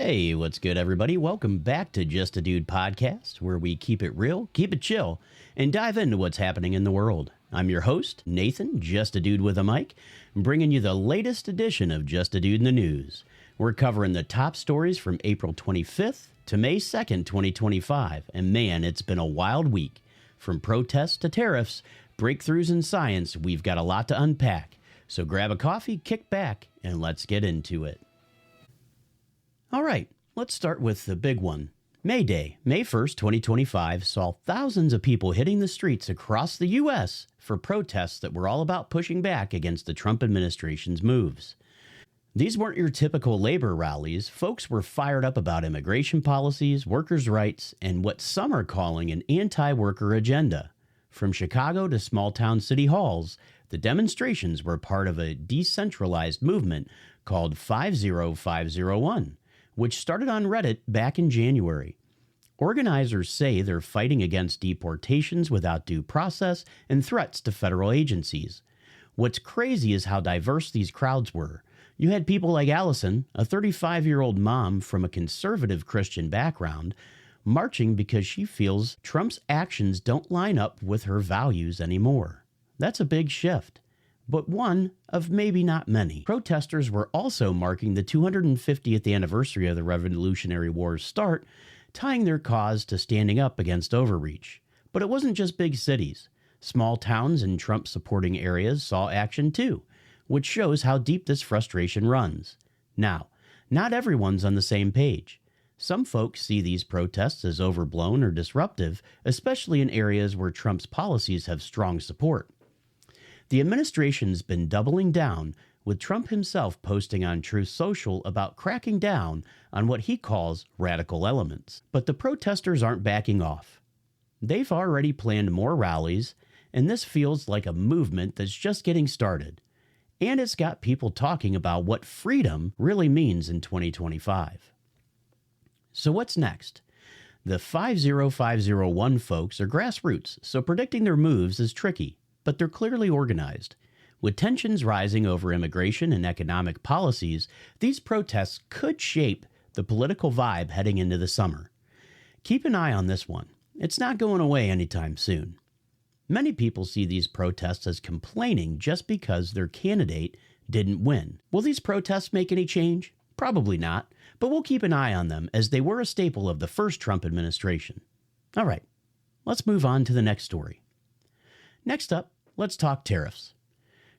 Hey, what's good, everybody? Welcome back to Just a Dude podcast, where we keep it real, keep it chill, and dive into what's happening in the world. I'm your host, Nathan, Just a Dude with a mic, bringing you the latest edition of Just a Dude in the News. We're covering the top stories from April 25th to May 2nd, 2025, and man, it's been a wild week. From protests to tariffs, breakthroughs in science, we've got a lot to unpack. So grab a coffee, kick back, and let's get into it. All right, let's start with the big one. May Day, May 1st, 2025, saw thousands of people hitting the streets across the U.S. for protests that were all about pushing back against the Trump administration's moves. These weren't your typical labor rallies. Folks were fired up about immigration policies, workers' rights, and what some are calling an anti-worker agenda. From Chicago to small-town city halls, the demonstrations were part of a decentralized movement called 50501. Which started on Reddit back in January. Organizers say they're fighting against deportations without due process and threats to federal agencies. What's crazy is how diverse these crowds were. You had people like Allison, a 35-year-old mom from a conservative Christian background, marching because she feels Trump's actions don't line up with her values anymore. That's a big shift. But one of maybe not many. Protesters were also marking the 250th anniversary of the Revolutionary War's start, tying their cause to standing up against overreach. But it wasn't just big cities. Small towns and Trump-supporting areas saw action too, which shows how deep this frustration runs. Now, not everyone's on the same page. Some folks see these protests as overblown or disruptive, especially in areas where Trump's policies have strong support. The administration's been doubling down, with Trump himself posting on Truth Social about cracking down on what he calls radical elements. But the protesters aren't backing off. They've already planned more rallies, and this feels like a movement that's just getting started. And it's got people talking about what freedom really means in 2025. So what's next? The 50501 folks are grassroots, so predicting their moves is tricky. But they're clearly organized. With tensions rising over immigration and economic policies, these protests could shape the political vibe heading into the summer. Keep an eye on this one. It's not going away anytime soon. Many people see these protests as complaining just because their candidate didn't win. Will these protests make any change? Probably not, but we'll keep an eye on them as they were a staple of the first Trump administration. All right, let's move on to the next story. Next up, let's talk tariffs.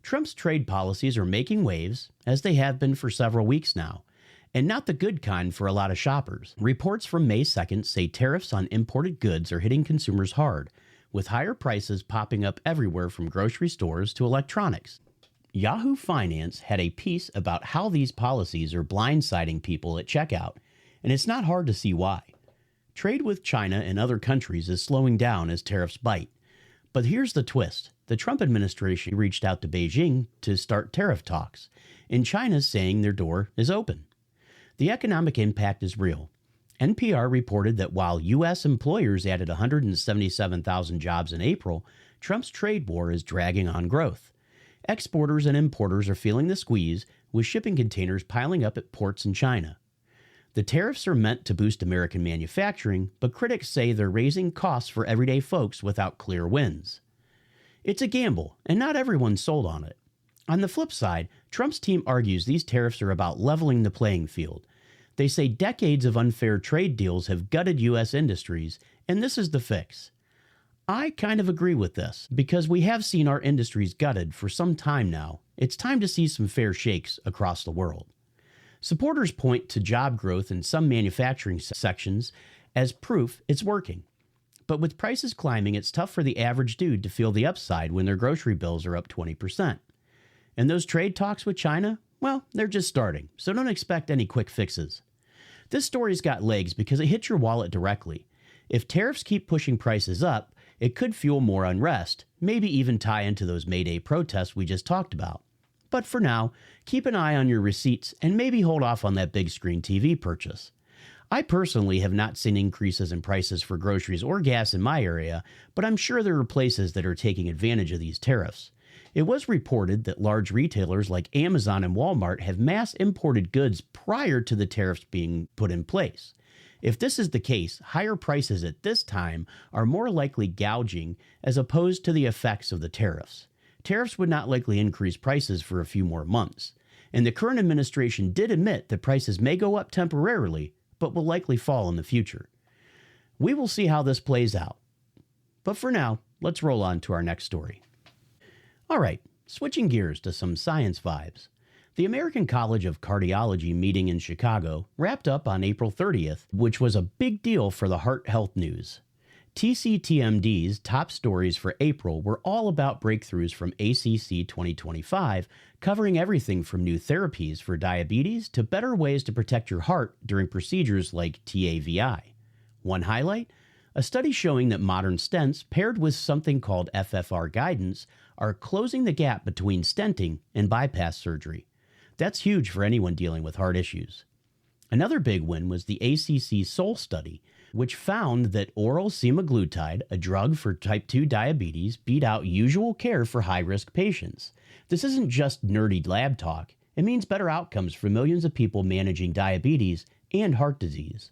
Trump's trade policies are making waves, as they have been for several weeks now, and not the good kind for a lot of shoppers. Reports from May 2nd say tariffs on imported goods are hitting consumers hard, with higher prices popping up everywhere from grocery stores to electronics. Yahoo Finance had a piece about how these policies are blindsiding people at checkout, and it's not hard to see why. Trade with China and other countries is slowing down as tariffs bite. But here's the twist. The Trump administration reached out to Beijing to start tariff talks, and China's saying their door is open. The economic impact is real. NPR reported that while U.S. employers added 177,000 jobs in April, Trump's trade war is dragging on growth. Exporters and importers are feeling the squeeze, with shipping containers piling up at ports in China. The tariffs are meant to boost American manufacturing, but critics say they're raising costs for everyday folks without clear wins. It's a gamble, and not everyone's sold on it. On the flip side, Trump's team argues these tariffs are about leveling the playing field. They say decades of unfair trade deals have gutted U.S. industries, and this is the fix. I kind of agree with this, because we have seen our industries gutted for some time now. It's time to see some fair shakes across the world. Supporters point to job growth in some manufacturing sections as proof it's working. But with prices climbing, it's tough for the average dude to feel the upside when their grocery bills are up 20%. And those trade talks with China, well, they're just starting, so don't expect any quick fixes. This story's got legs because it hits your wallet directly. If tariffs keep pushing prices up, it could fuel more unrest, maybe even tie into those May Day protests we just talked about. But for now, keep an eye on your receipts and maybe hold off on that big screen TV purchase. I personally have not seen increases in prices for groceries or gas in my area, but I'm sure there are places that are taking advantage of these tariffs. It was reported that large retailers like Amazon and Walmart have mass imported goods prior to the tariffs being put in place. If this is the case, higher prices at this time are more likely gouging as opposed to the effects of the tariffs. Tariffs would not likely increase prices for a few more months, and the current administration did admit that prices may go up temporarily, but will likely fall in the future. We will see how this plays out. But for now, let's roll on to our next story. All right, switching gears to some science vibes. The American College of Cardiology meeting in Chicago wrapped up on April 30th, which was a big deal for the heart health news. TCTMD's top stories for April were all about breakthroughs from ACC 2025, covering everything from new therapies for diabetes to better ways to protect your heart during procedures like TAVI. One highlight? A study showing that modern stents paired with something called FFR guidance are closing the gap between stenting and bypass surgery. That's huge for anyone dealing with heart issues. Another big win was the ACC SOUL study, which found that oral semaglutide, a drug for type 2 diabetes, beat out usual care for high-risk patients. This isn't just nerdy lab talk. It means better outcomes for millions of people managing diabetes and heart disease.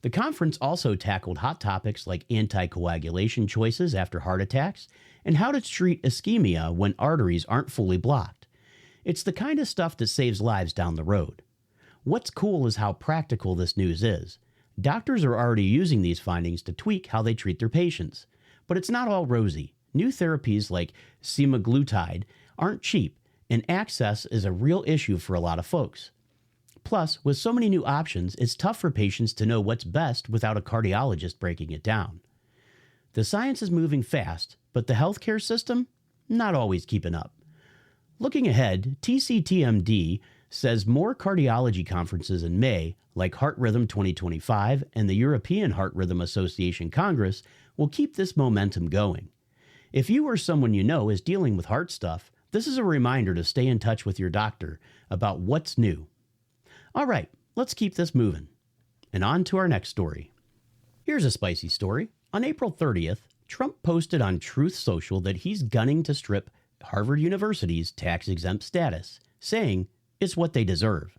The conference also tackled hot topics like anticoagulation choices after heart attacks and how to treat ischemia when arteries aren't fully blocked. It's the kind of stuff that saves lives down the road. What's cool is how practical this news is. Doctors are already using these findings to tweak how they treat their patients. But it's not all rosy. New therapies like semaglutide aren't cheap, and access is a real issue for a lot of folks. Plus, with so many new options, it's tough for patients to know what's best without a cardiologist breaking it down. The science is moving fast, but the healthcare system, not always keeping up. Looking ahead, TCTMD says more cardiology conferences in May, like Heart Rhythm 2025 and the European Heart Rhythm Association Congress, will keep this momentum going. If you or someone you know is dealing with heart stuff, this is a reminder to stay in touch with your doctor about what's new. All right, let's keep this moving. And on to our next story. Here's a spicy story. On April 30th, Trump posted on Truth Social that he's gunning to strip Harvard University's tax-exempt status, saying it's what they deserve.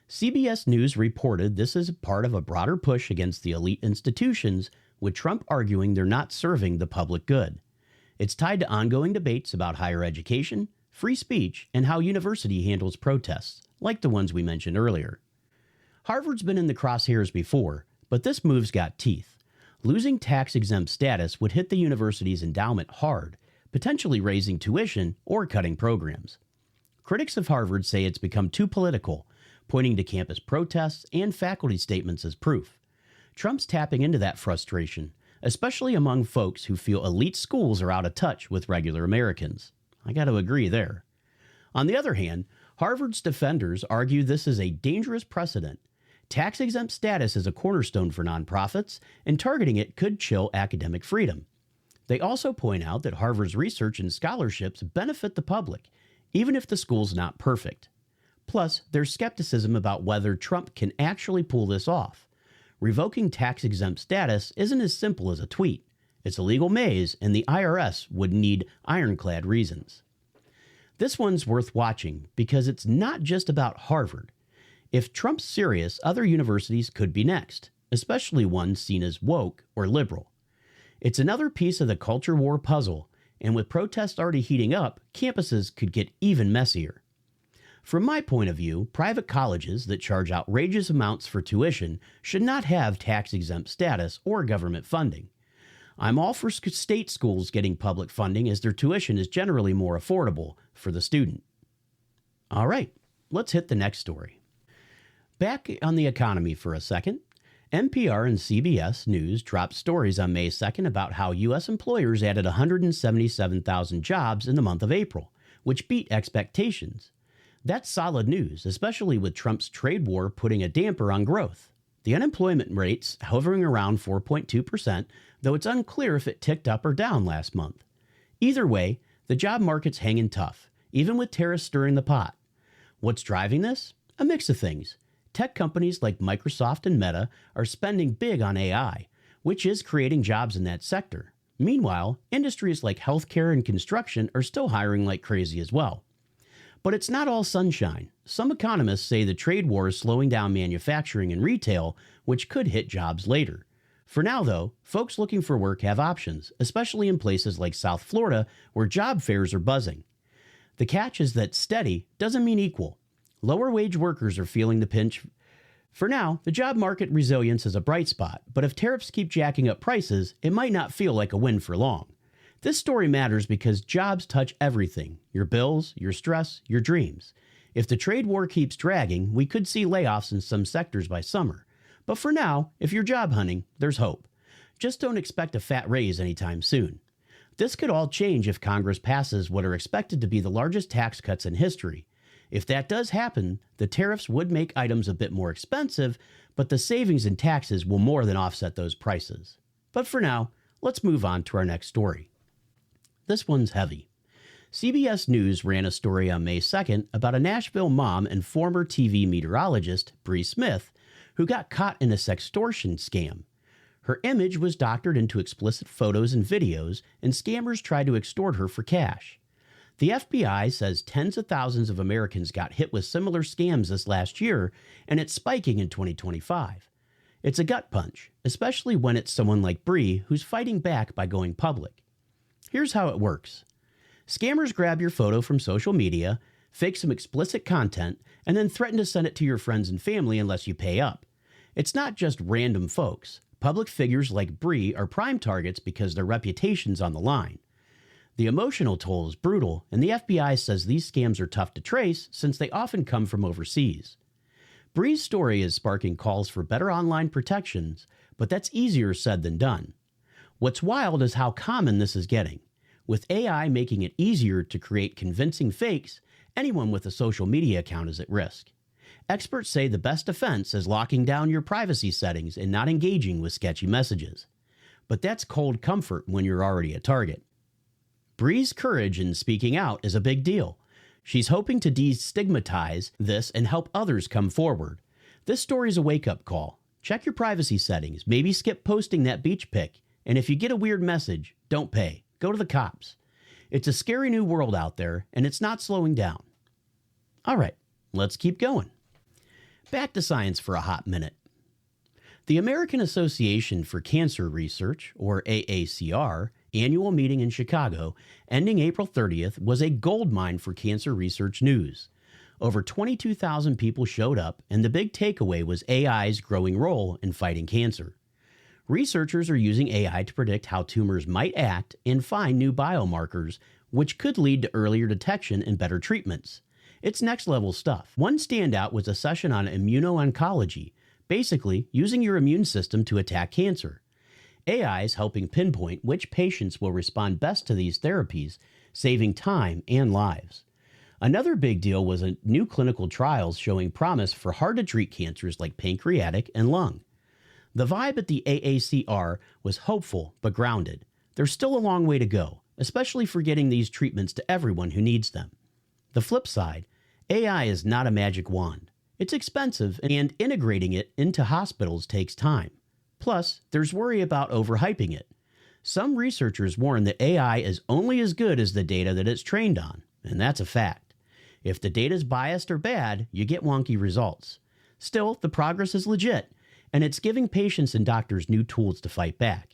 CBS News reported this is part of a broader push against the elite institutions, with Trump arguing they're not serving the public good. It's tied to ongoing debates about higher education, free speech, and how university handles protests, like the ones we mentioned earlier. Harvard's been in the crosshairs before, but this move's got teeth. Losing tax-exempt status would hit the university's endowment hard, potentially raising tuition or cutting programs. Critics of Harvard say it's become too political, pointing to campus protests and faculty statements as proof. Trump's tapping into that frustration, especially among folks who feel elite schools are out of touch with regular Americans. I got to agree there. On the other hand, Harvard's defenders argue this is a dangerous precedent. Tax-exempt status is a cornerstone for nonprofits, and targeting it could chill academic freedom. They also point out that Harvard's research and scholarships benefit the public, even if the school's not perfect. Plus, there's skepticism about whether Trump can actually pull this off. Revoking tax-exempt status isn't as simple as a tweet. It's a legal maze, and the IRS would need ironclad reasons. This one's worth watching because it's not just about Harvard. If Trump's serious, other universities could be next, especially ones seen as woke or liberal. It's another piece of the culture war puzzle, and with protests already heating up, campuses could get even messier. From my point of view, private colleges that charge outrageous amounts for tuition should not have tax-exempt status or government funding. I'm all for state schools getting public funding as their tuition is generally more affordable for the student. All right, let's hit the next story. Back on the economy for a second. NPR and CBS News dropped stories on May 2nd about how U.S. employers added 177,000 jobs in the month of April, which beat expectations. That's solid news, especially with Trump's trade war putting a damper on growth. The unemployment rate's hovering around 4.2%, though it's unclear if it ticked up or down last month. Either way, the job market's hanging tough, even with tariffs stirring the pot. What's driving this? A mix of things. Tech companies like Microsoft and Meta are spending big on AI, which is creating jobs in that sector. Meanwhile, industries like healthcare and construction are still hiring like crazy as well. But it's not all sunshine. Some economists say the trade war is slowing down manufacturing and retail, which could hit jobs later. For now, though, folks looking for work have options, especially in places like South Florida, where job fairs are buzzing. The catch is that steady doesn't mean equal. Lower wage workers are feeling the pinch. For now, the job market resilience is a bright spot, but if tariffs keep jacking up prices, it might not feel like a win for long. This story matters because jobs touch everything: your bills, your stress, your dreams. If the trade war keeps dragging, we could see layoffs in some sectors by summer. But for now, if you're job hunting, there's hope. Just don't expect a fat raise anytime soon. This could all change if Congress passes what are expected to be the largest tax cuts in history. If that does happen, the tariffs would make items a bit more expensive, but the savings in taxes will more than offset those prices. But for now, let's move on to our next story. This one's heavy. CBS News ran a story on May 2nd about a Nashville mom and former TV meteorologist, Bree Smith, who got caught in a sextortion scam. Her image was doctored into explicit photos and videos, and scammers tried to extort her for cash. The FBI says tens of thousands of Americans got hit with similar scams this last year, and it's spiking in 2025. It's a gut punch, especially when it's someone like Bree who's fighting back by going public. Here's how it works. Scammers grab your photo from social media, fake some explicit content, and then threaten to send it to your friends and family unless you pay up. It's not just random folks. Public figures like Bree are prime targets because their reputation's on the line. The emotional toll is brutal, and the FBI says these scams are tough to trace since they often come from overseas. Bree's story is sparking calls for better online protections, but that's easier said than done. What's wild is how common this is getting. With AI making it easier to create convincing fakes, anyone with a social media account is at risk. Experts say the best defense is locking down your privacy settings and not engaging with sketchy messages. But that's cold comfort when you're already a target. Bree's courage in speaking out is a big deal. She's hoping to destigmatize this and help others come forward. This story's a wake-up call. Check your privacy settings, maybe skip posting that beach pic, and if you get a weird message, don't pay. Go to the cops. It's a scary new world out there, and it's not slowing down. All right, let's keep going. Back to science for a hot minute. The American Association for Cancer Research, or AACR, annual meeting in Chicago, ending April 30th, was a goldmine for cancer research news. Over 22,000 people showed up, and the big takeaway was AI's growing role in fighting cancer. Researchers are using AI to predict how tumors might act and find new biomarkers, which could lead to earlier detection and better treatments. It's next-level stuff. One standout was a session on immuno-oncology, basically using your immune system to attack cancer. AI is helping pinpoint which patients will respond best to these therapies, saving time and lives. Another big deal was a new clinical trials showing promise for hard-to-treat cancers like pancreatic and lung. The vibe at the AACR was hopeful but grounded. There's still a long way to go, especially for getting these treatments to everyone who needs them. The flip side, AI is not a magic wand. It's expensive, and integrating it into hospitals takes time. Plus, there's worry about overhyping it. Some researchers warn that AI is only as good as the data that it's trained on, and that's a fact. If the data's biased or bad, you get wonky results. Still, the progress is legit, and it's giving patients and doctors new tools to fight back.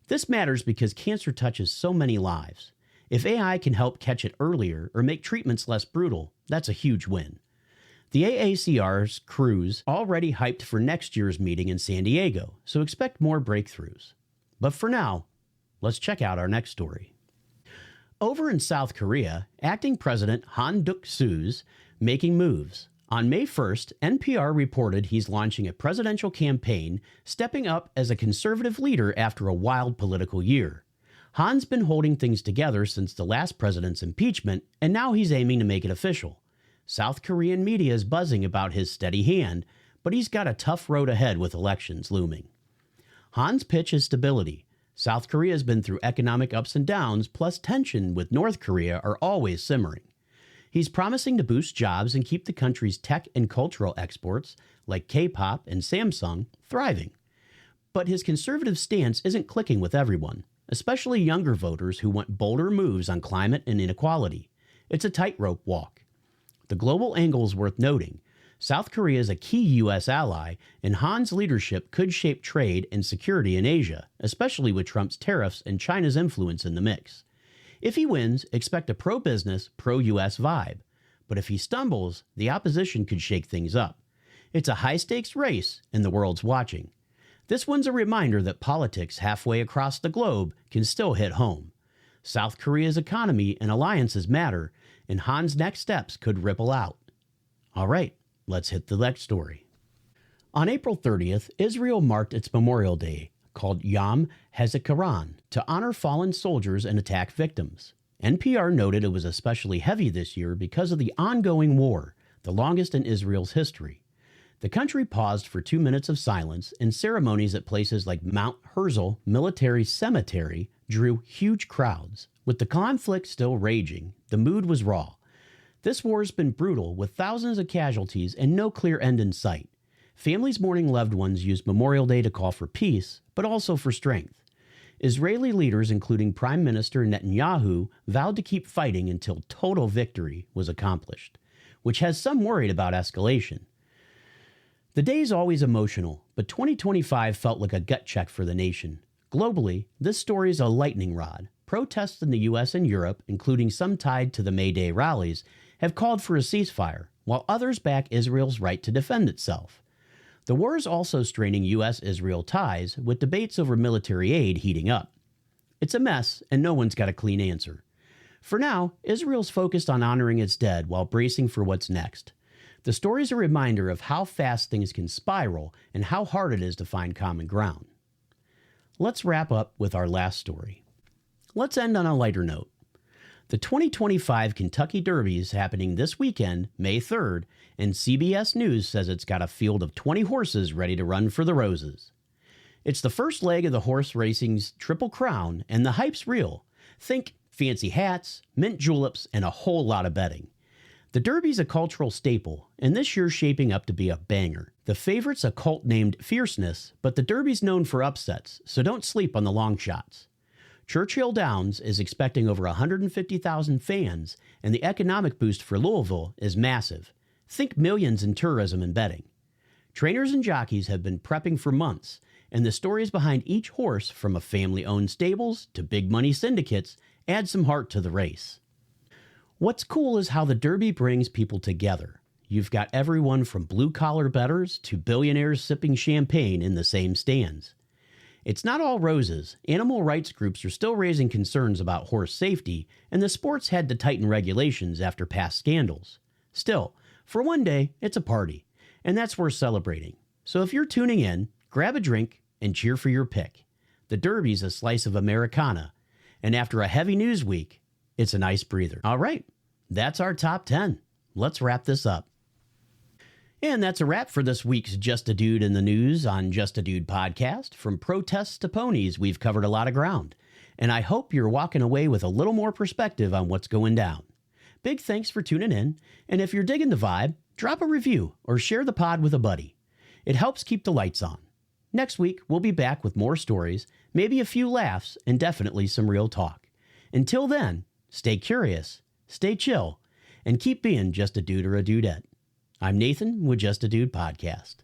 This matters because cancer touches so many lives. If AI can help catch it earlier or make treatments less brutal, that's a huge win. The AACR's crew's already hyped for next year's meeting in San Diego, so expect more breakthroughs. But for now, let's check out our next story. Over in South Korea, acting President Han Duck-soo's making moves. On May 1st, NPR reported he's launching a presidential campaign, stepping up as a conservative leader after a wild political year. Han's been holding things together since the last president's impeachment, and now he's aiming to make it official. South Korean media is buzzing about his steady hand, but he's got a tough road ahead with elections looming. Han's pitch is stability. South Korea has been through economic ups and downs, plus tension with North Korea are always simmering. He's promising to boost jobs and keep the country's tech and cultural exports, like K-pop and Samsung, thriving. But his conservative stance isn't clicking with everyone. especially younger voters who want bolder moves on climate and inequality. It's a tightrope walk. The global angle is worth noting. South Korea is a key U.S. ally, and Han's leadership could shape trade and security in Asia, especially with Trump's tariffs and China's influence in the mix. If he wins, expect a pro-business, pro-U.S. vibe. But if he stumbles, the opposition could shake things up. It's a high-stakes race, and the world's watching. This one's a reminder that politics halfway across the globe can still hit home. South Korea's economy and alliances matter, and Han's next steps could ripple out. All right, let's hit the next story. On April 30th, Israel marked its Memorial Day, called Yom HaZikaron, to honor fallen soldiers and attack victims. NPR noted it was especially heavy this year because of the ongoing war, the longest in Israel's history. The country paused for 2 minutes of silence, and ceremonies at places like Mount Herzl Military Cemetery drew huge crowds. With the conflict still raging, the mood was raw. This war has been brutal, with thousands of casualties and no clear end in sight. Families mourning loved ones used Memorial Day to call for peace, but also for strength. Israeli leaders, including Prime Minister Netanyahu, vowed to keep fighting until total victory was accomplished, which has some worried about escalation. The day is always emotional, but 2025 felt like a gut check for the nation. Globally, this story is a lightning rod. Protests in the U.S. and Europe, including some tied to the May Day rallies, have called for a ceasefire, while others back Israel's right to defend itself. The war is also straining U.S.-Israel ties, with debates over military aid heating up. It's a mess, and no one's got a clean answer. For now, Israel's focused on honoring its dead while bracing for what's next. The story is a reminder of how fast things can spiral and how hard it is to find common ground. Let's wrap up with our last story. Let's end on a lighter note. The 2025 Kentucky Derby is happening this weekend, May 3rd, and CBS News says it's got a field of 20 horses ready to run for the roses. It's the first leg of the horse racing's Triple Crown, and the hype's real. Think fancy hats, mint juleps, and a whole lot of betting. The Derby's a cultural staple, and this year's shaping up to be a banger. The favorite's a colt named Fierceness, but the Derby's known for upsets, so don't sleep on the long shots. Churchill Downs is expecting over 150,000 fans, and the economic boost for Louisville is massive. Think millions in tourism and betting. Trainers and jockeys have been prepping for months, and the stories behind each horse, from a family-owned stables to big money syndicates, add some heart to the race. What's cool is how the Derby brings people together. You've got everyone from blue-collar bettors to billionaires sipping champagne in the same stands. It's not all roses. Animal rights groups are still raising concerns about horse safety, and the sport's had to tighten regulations after past scandals. Still, for one day, it's a party, and that's worth celebrating. So if you're tuning in, grab a drink and cheer for your pick. The Derby's a slice of Americana, and after a heavy news week, it's a nice breather. All right, that's our top 10. Let's wrap this up. And that's a wrap for this week's Just a Dude in the News on Just a Dude podcast. From protests to ponies, we've covered a lot of ground, and I hope you're walking away with a little more perspective on what's going down. Big thanks for tuning in, and if you're digging the vibe, drop a review or share the pod with a buddy. It helps keep the lights on. Next week, we'll be back with more stories, maybe a few laughs, and definitely some real talk. Until then, stay curious, stay chill, and keep being just a dude or a dudette. I'm Nathan with Just a Dude Podcast.